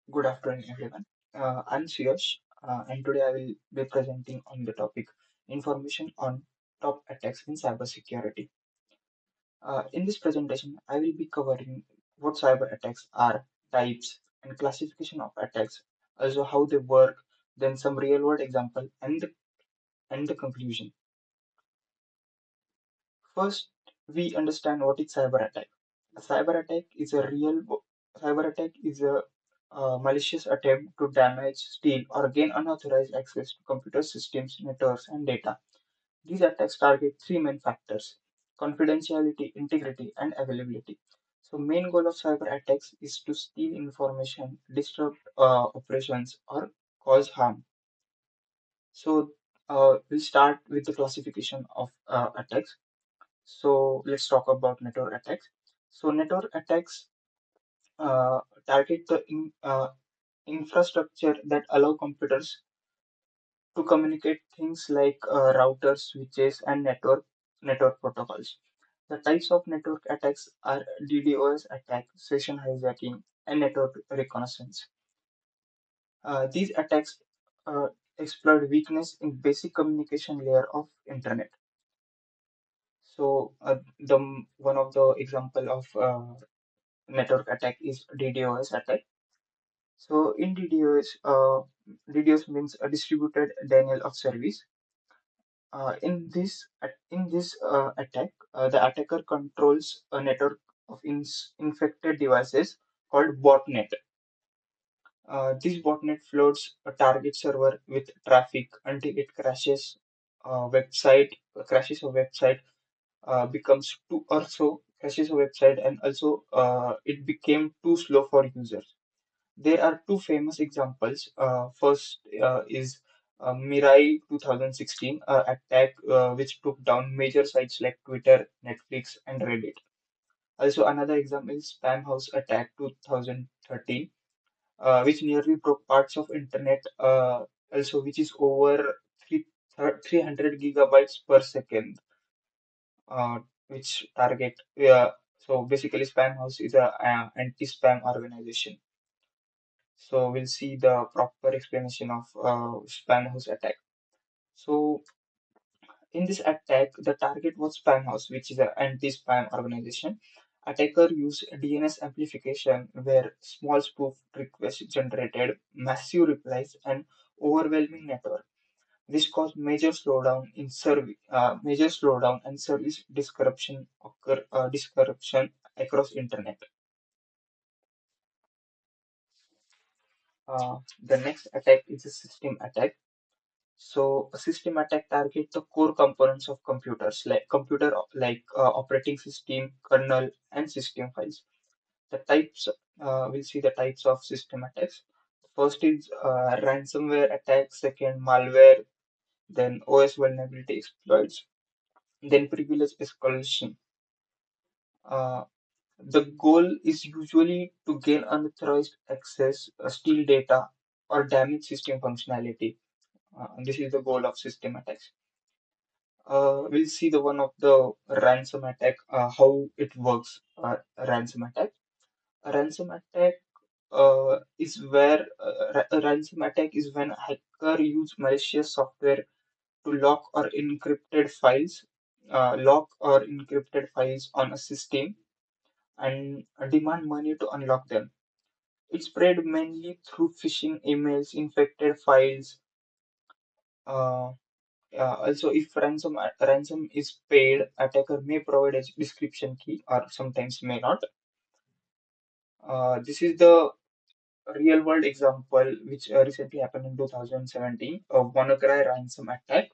Good afternoon, everyone. I'm Suyash, and today I will be presenting on the topic information on top attacks in cybersecurity. In this presentation, I will be covering what cyber attacks are, types, and classification of attacks, also how they work, then some real-world example, and the conclusion. First, we understand what is cyber attack. A cyber attack is a cyber attack is a malicious attempt to damage, steal, or gain unauthorized access to computer systems, networks, and data. These attacks target three main factors: confidentiality, integrity, and availability. So, main goal of cyber attacks is to steal information, disrupt operations, or cause harm. So, we'll start with the classification of attacks. So let's talk about network attacks. So network attacks target the infrastructure that allow computers to communicate, things like routers, switches, and network protocols. The types of network attacks are DDoS attack, session hijacking, and network reconnaissance. These attacks uh, exploit weakness in basic communication layer of internet. So the one of the example of network attack is DDoS attack. So in DDoS means a distributed denial of service. In this attack, the attacker controls a network of infected devices called botnet. This botnet floats a target server with traffic until it crashes a website, becomes too or so crashes a website, and also it became too slow for users. There are two famous examples. First is Mirai 2016 attack, which took down major sites like Twitter, Netflix, and Reddit. Also, another example is Spam House attack 2013, which nearly broke parts of internet. Also, which is over 300 gigabytes per second, uh, which target. So basically, Spam House is a anti-spam organization. So we'll see the proper explanation of Spamhaus attack. So in this attack, the target was Spamhaus, which is an anti-spam organization. Attacker used DNS amplification, where small spoof requests generated massive replies and overwhelming network. This caused major slowdown and service disruption across internet. The next attack is a system attack. So a system attack target the core components of computers, like operating system, kernel, and system files. The types We'll see the types of system attacks. First is ransomware attack, second malware, then OS vulnerability exploits, then privilege escalation. Uh, the goal is usually to gain unauthorized access, steal data, or damage system functionality. This is the goal of system attacks. We'll see the one of the ransom attack, how it works. A ransom attack. A ransom attack a ransom attack is when a hacker use malicious software to lock or encrypted files on a system and demand money to unlock them. It's spread mainly through phishing emails, infected files. Uh, Also, if ransom is paid, attacker may provide a description key or sometimes may not. This is the real world example which recently happened in 2017, a WannaCry ransom attack.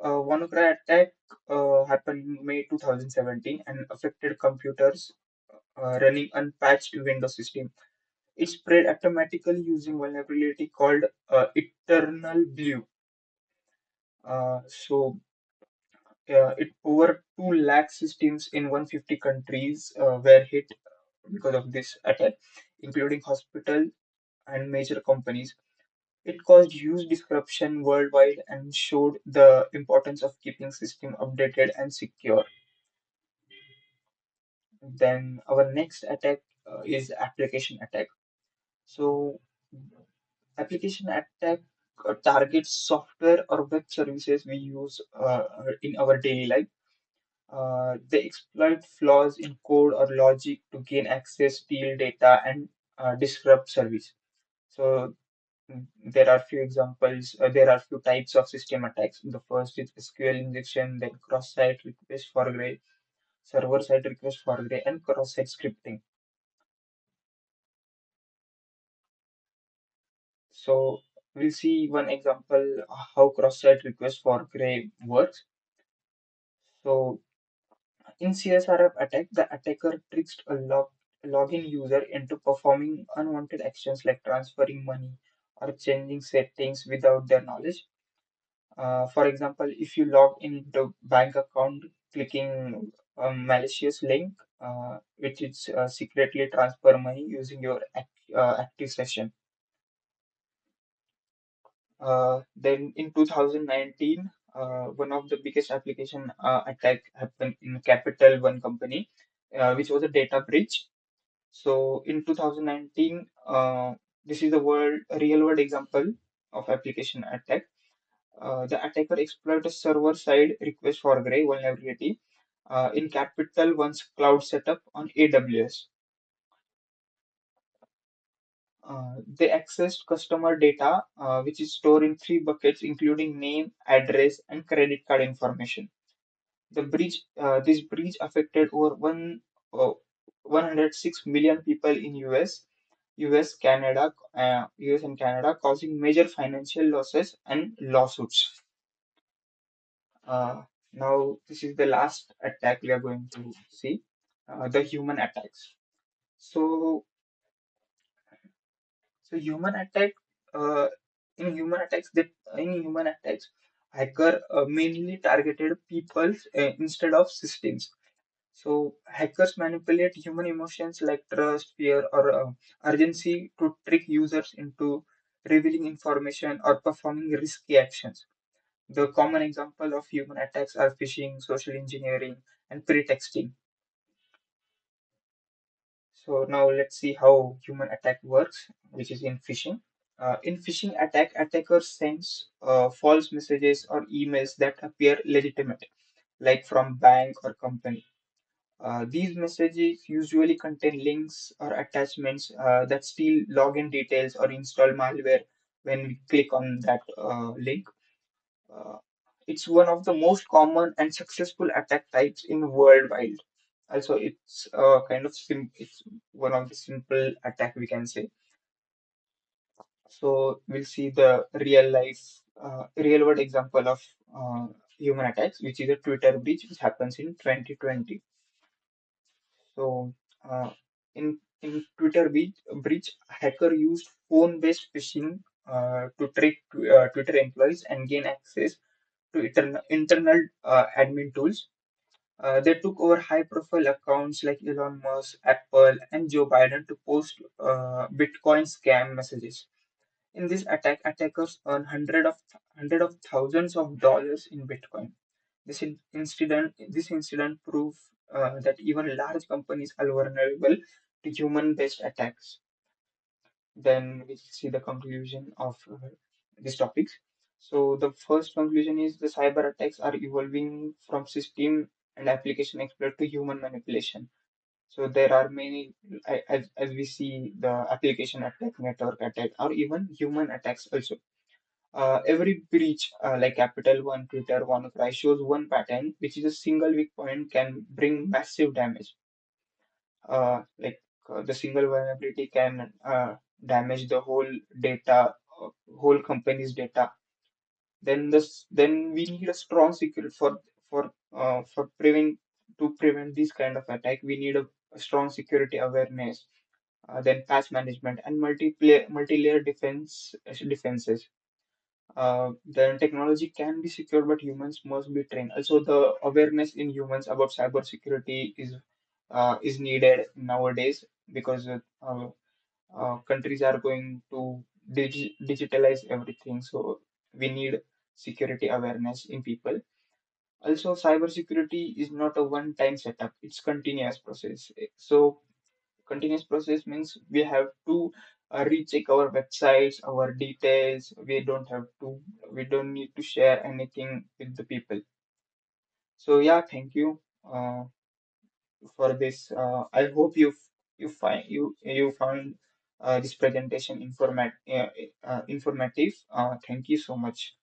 WannaCry attack happened in May 2017 and affected computers running unpatched Windows system. It spread automatically using vulnerability called Eternal Blue. So it over 2 lakh systems in 150 countries were hit because of this attack, including hospital and major companies. It caused huge disruption worldwide and showed the importance of keeping system updated and secure. Then our next attack is application attack. So, application attack targets software or web services we use in our daily life. They exploit flaws in code or logic to gain access, steal data, and disrupt service. So there are few examples. There are few types of system attacks. The first is SQL injection, then cross-site request for gray, server-side request for gray, and cross-site scripting. So we'll see one example how cross-site request for gray works. So in CSRF attack, the attacker tricks a login user into performing unwanted actions like transferring money or changing settings without their knowledge. For example, if you log into bank account clicking a malicious link, which is secretly transfer money using your active session. Then in 2019, one of the biggest application attack happened in Capital One company, which was a data breach. So in 2019, this is a real world example of application attack. The attacker exploited a server-side request for gray vulnerability in Capital One's cloud setup on AWS. They accessed customer data, which is stored in three buckets, including name, address, and credit card information. This breach affected over 106 million people in US and Canada, causing major financial losses and lawsuits. Uh, Now, this is the last attack we are going to see, the human attacks. So, so human attack, uh, in human attacks, hacker mainly targeted people instead of systems. So, hackers manipulate human emotions like trust, fear, or urgency to trick users into revealing information or performing risky actions. The common example of human attacks are phishing, social engineering, and pretexting. So now let's see how human attack works, which is in phishing. In phishing attack, attackers sends false messages or emails that appear legitimate, like from bank or company. These messages usually contain links or attachments that steal login details or install malware when we click on that link. Uh, it's one of the most common and successful attack types in worldwide. Also, it's it's one of the simple attack we can say. So we'll see the real world example of human attacks, which is a Twitter breach, which happens in 2020. So in breach, hacker used phone-based phishing to trick Twitter employees and gain access to internal admin tools. They took over high-profile accounts like Elon Musk, Apple, and Joe Biden to post Bitcoin scam messages. In this attack, attackers earn hundred of thousands of dollars in Bitcoin. This incident proved that even large companies are vulnerable to human-based attacks. Then we see the conclusion of these topics. So the first conclusion is the cyber attacks are evolving from system and application exploit to human manipulation. So there are many, as we see, the application attack, network attack, or even human attacks also. Every breach, like Capital One, Twitter, WannaCry, shows one pattern, which is a single weak point can bring massive damage. The single vulnerability can damage the whole data, whole company's data. Then we need a strong security for prevent this kind of attack. We need a strong security awareness, then patch management and multi-layer defenses. Then technology can be secure, but humans must be trained. Also, the awareness in humans about cybersecurity is needed nowadays because countries are going to digitalize everything. So we need security awareness in people. Also, cybersecurity is not a one-time setup; it's continuous process. So continuous process means we have to recheck our websites, our details. We don't need to share anything with the people. So yeah, thank you for this. I hope you found this presentation informative. Thank you so much.